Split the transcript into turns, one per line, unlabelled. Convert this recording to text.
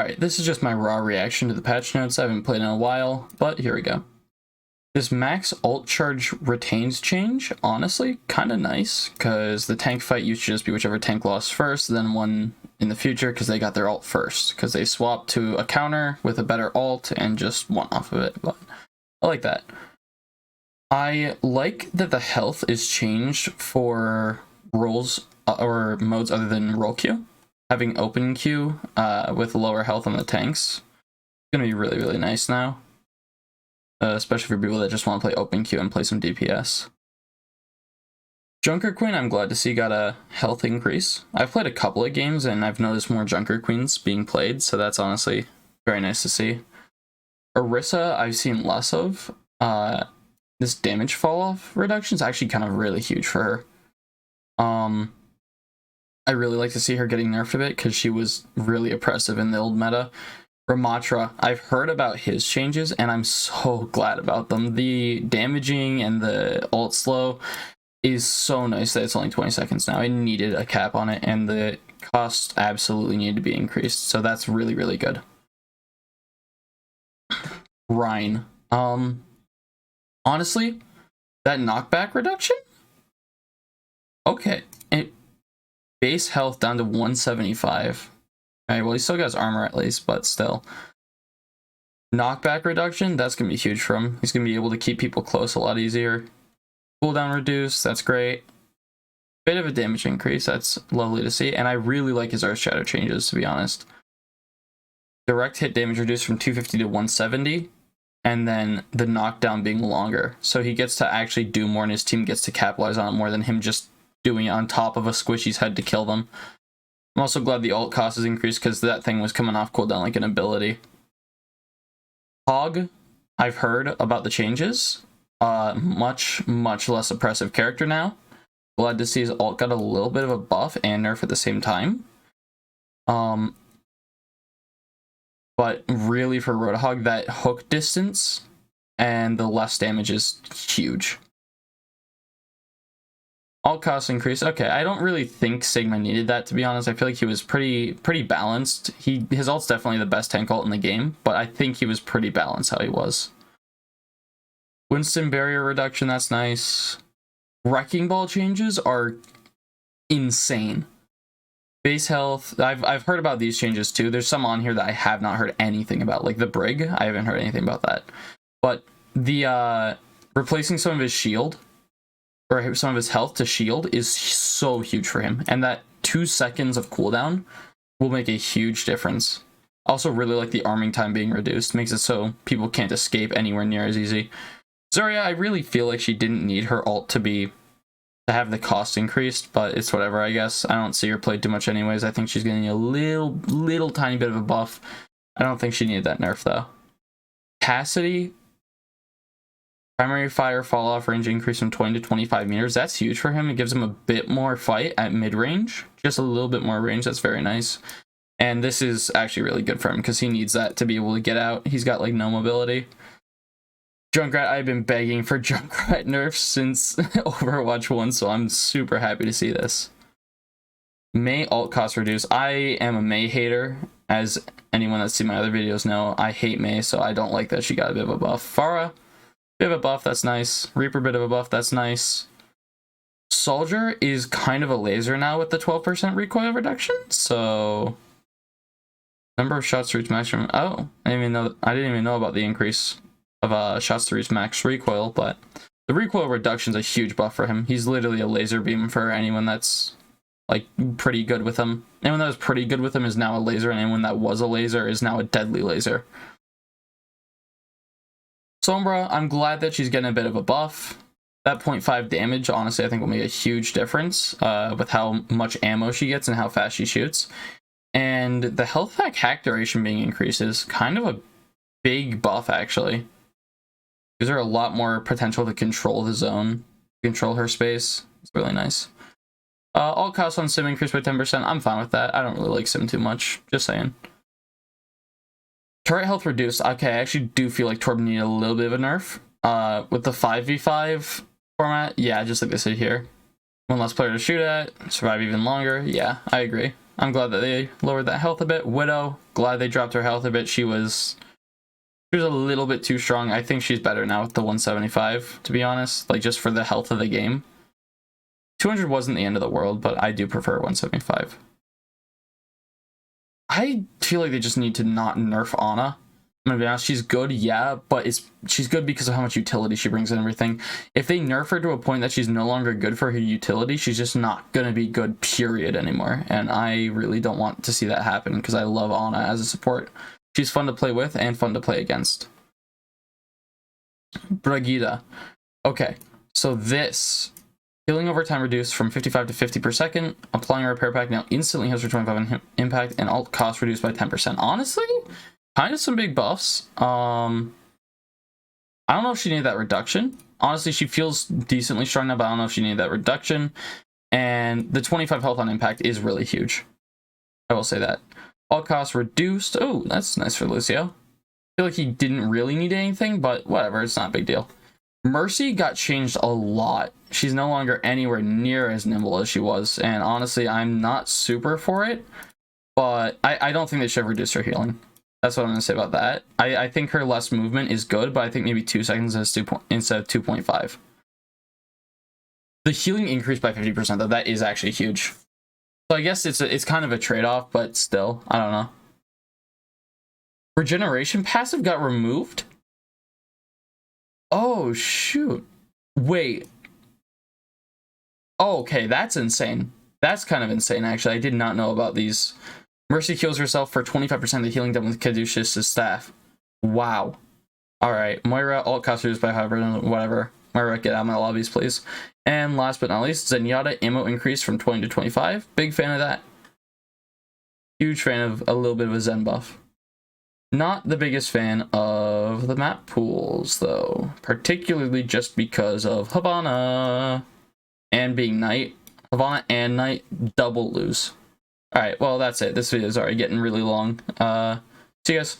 Alright, this is just my raw reaction to the patch notes. I haven't played in a while, but here we go. This max ult charge retains change, honestly, kind of nice, because the tank fight used to just be whichever tank lost first, then won in the future because they got their ult first, because they swapped to a counter with a better ult and just won off of it, but I like that. I like that the health is changed for roles or modes other than role queue. Having open queue with lower health on the tanks is going to be really, really nice now. Especially for people that just want to play open queue and play some DPS. Junker Queen, I'm glad to see got a health increase. I've played a couple of games and I've noticed more Junker Queens being played, so that's honestly very nice to see. Orisa, I've seen less of. This damage fall off reduction is actually kind of really huge for her. I really like to see her getting nerfed a bit because she was really oppressive in the old meta. Ramatra, I've heard about his changes and I'm so glad about them. The damaging and the ult slow is so nice that it's only 20 seconds now. It needed a cap on it and the cost absolutely needed to be increased. So that's really, really good. Rhine. Honestly, that knockback reduction? Okay. Base health down to 175. Alright, well, he still got his armor at least, but still. Knockback reduction, that's going to be huge for him. He's going to be able to keep people close a lot easier. Cooldown reduced, that's great. Bit of a damage increase, that's lovely to see. And I really like his Earth Shadow changes, to be honest. Direct hit damage reduced from 250 to 170. And then the knockdown being longer. So he gets to actually do more and his team gets to capitalize on it more than him just doing it on top of a squishy's head to kill them. I'm also glad the ult cost is increased because that thing was coming off cooldown like an ability. Hog, I've heard about the changes. Much less oppressive character now. Glad to see his ult got a little bit of a buff and nerf at the same time. But really for Roadhog, that hook distance and the less damage is huge. Alt cost increase. Okay, I don't really think Sigma needed that, to be honest. I feel like he was pretty balanced. His ult's definitely the best tank ult in the game, but I think he was pretty balanced how he was. Winston barrier reduction, that's nice. Wrecking ball changes are insane. Base health, I've heard about these changes too. There's some on here that I have not heard anything about, like the Brig. I haven't heard anything about that. But the replacing some of his shield or some of his health to shield is so huge for him, and that 2 seconds of cooldown will make a huge difference. Also really like the arming time being reduced, makes it so people can't escape anywhere near as easy. Zarya, I really feel like she didn't need her ult to have the cost increased, but it's whatever, I guess. I don't see her play too much anyways. I think she's getting a little tiny bit of a buff. I don't think she needed that nerf though. Cassidy, primary fire fall off range increase from 20 to 25 meters. That's huge for him. It gives him a bit more fight at mid range, just a little bit more range. That's very nice. And this is actually really good for him because he needs that to be able to get out. He's got like no mobility. Junkrat, I've been begging for Junkrat nerfs since Overwatch 1, so I'm super happy to see this. Mei alt cost reduced. I am a Mei hater, as anyone that's seen my other videos know. I hate Mei, so I don't like that she got a bit of a buff. Pharah, bit of a buff, that's nice. Reaper, bit of a buff, that's nice. Soldier is kind of a laser now with the 12% recoil reduction, so number of shots to reach maximum. Oh, I didn't even know about the increase of shots to reach max recoil, but the recoil reduction is a huge buff for him. He's literally a laser beam for anyone that's like pretty good with him. Anyone that was pretty good with him is now a laser, and anyone that was a laser is now a deadly laser. Sombra, I'm glad that she's getting a bit of a buff. That 0.5 damage, honestly, I think will make a huge difference with how much ammo she gets and how fast she shoots. And the health pack hack duration being increased is kind of a big buff, actually. Gives her a lot more potential to control the zone, control her space. It's really nice. Alt cost on Sim increased by 10%. I'm fine with that. I don't really like Sim too much. Just saying. Turret health reduced. Okay, I actually do feel like Torb needed a little bit of a nerf. With the 5v5 format, yeah, just like they said here. One less player to shoot at, survive even longer. Yeah, I agree. I'm glad that they lowered that health a bit. Widow, glad they dropped her health a bit. She was a little bit too strong. I think she's better now with the 175, to be honest. Like, just for the health of the game. 200 wasn't the end of the world, but I do prefer 175. I feel like they just need to not nerf Ana. I'm gonna be honest, she's good, yeah, but she's good because of how much utility she brings and everything. If they nerf her to a point that she's no longer good for her utility, she's just not gonna be good, period, anymore. And I really don't want to see that happen because I love Ana as a support. She's fun to play with and fun to play against. Brigida. Okay, so this. Healing over time reduced from 55 to 50 per second. Applying a repair pack now instantly heals for 25 on impact, and alt cost reduced by 10%. Honestly, kind of some big buffs. I don't know if she needed that reduction. Honestly, she feels decently strong now, but I don't know if she needed that reduction. And the 25 health on impact is really huge. I will say that. Alt cost reduced. Oh, that's nice for Lucio. I feel like he didn't really need anything, but whatever, it's not a big deal. Mercy got changed a lot. She's no longer anywhere near as nimble as she was, and honestly, I'm not super for it, but I don't think they should have reduced her healing. That's what I'm going to say about that. I think her less movement is good, but I think maybe 2 seconds instead of 2.5. The healing increased by 50%, though. That is actually huge. So I guess it's kind of a trade-off, but still, I don't know. Regeneration passive got removed? Oh, shoot. Wait. Oh, okay, that's insane. That's kind of insane, actually. I did not know about these. Mercy heals herself for 25% of the healing done with Caduceus' staff. Wow. Alright, Moira, alt cost reduced by 5%, whatever. Moira, get out of my lobbies, please. And last but not least, Zenyatta ammo increase from 20 to 25. Big fan of that. Huge fan of a little bit of a Zen buff. Not the biggest fan of the map pools, though. Particularly just because of Havana and being Knight. Havana and Knight double lose. Alright, well, that's it. This video is already getting really long. See you guys.